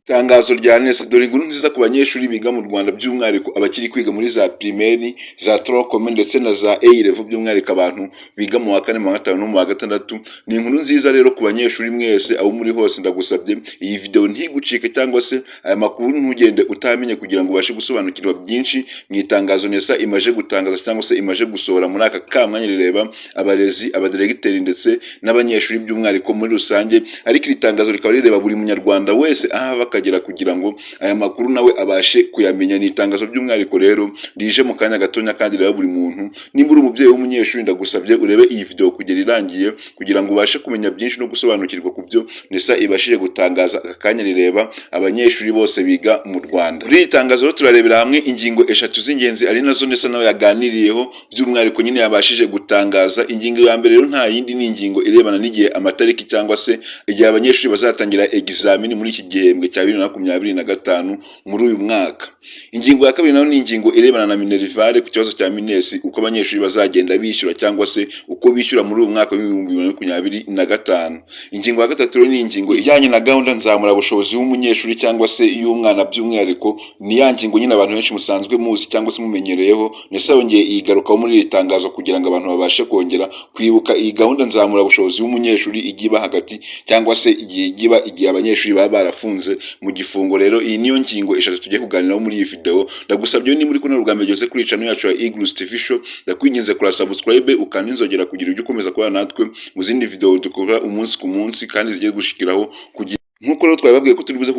Itangazo rya NES dore inkuru nziza ku banyeshuri biga mu Rwanda by'umwihariko abakiri kwiga muri za primaire, za troncome ndetse na za A level by'umwihariko abantu biga mu wa kane, mu wa gatanu no mu wa gatandatu. Ni inkuru nziza rero ku banyeshuri mwese aho muri hose, ndagusabye iyi video ntigucike cyangwa se aya makuru ntugende utamenye, kugira ngo ubashe gusobanukirwa byinshi mu itangazo NESA imaje gutangaza cyangwa se imaje gusohora muri aka kamwanya rireba abarezi, abadiregiteri ndetse n'abanyeshuri by'umwihariko muri rusange. Ariko iri tangazo rikaba rireba buri munyarwanda wese aho bakagera, kugira ngo aya makuru nawe abashe kuyamenya. Ni itangazo by'umwihariko rero rije mu kanya gatonya kandi rero buri muntu, nimba uri umubyeyi w'umunyeshuri, ndagusabye urebe iyi video kugera irangiye, kugira ngo ubashe kumenya byinshi no gusobanukirwa ku byo NESA ibashije gutangaza aka kanya rireba abanyeshuri bose biga mu Rwanda. Muri iri tangazo rero turarebera hamwe ingingo eshatu z'ingenzi ari nazo NESA nawe yaganiriyeho by'umwihariko nyine yabashije gutangaza. Ingingo ya mbere rero nta yindi, ni ingingo irebana n'igihe, amatariki cyangwa se igihe abanyeshuri bazatangira examine muri iki gihembwe cya 2025 muri uyu mwaka. Ingingo ya kabiri nayo ni ingingo irebana na minerivare ku kibazo cya minesi, uko abanyeshuri bazagenda bishyura cyangwa se uko bishyura muri uyu mwaka w'2025. Ingingo ya gatatu rero ni ingingo ijyanye na gahunda nzamurabushobozi w'umunyeshuri cyangwa se y'umwana by'umwihariko. Ni ya ngingo nyine abantu benshi musanzwe muzi cyangwa se mumenyereyeho. NESA yongeye iyigarukaho muri iri tangazo kugira ngo abantu babashe kongera kwibuka iyi gahunda nzamurabushobozi w'umunyeshuri igiba hagati cyangwa se igihe abanyeshuri baba barafunze mu gifungo. Rero iyi niyo ngingo eshatu tugiye kuganiraho muri iyi video. Ndagusabye niba uri kuno rugamba ugeze kuri channel yacu ya Eagles TV Show, ndakwinginze kora subscribe ukanda inzogera kugira ujye ukomeza kubana natwe mu zindi video dukora umunsi ku munsi kandi zigiye gushikiraho, kugira nkuko rero twababwiye ko turi buze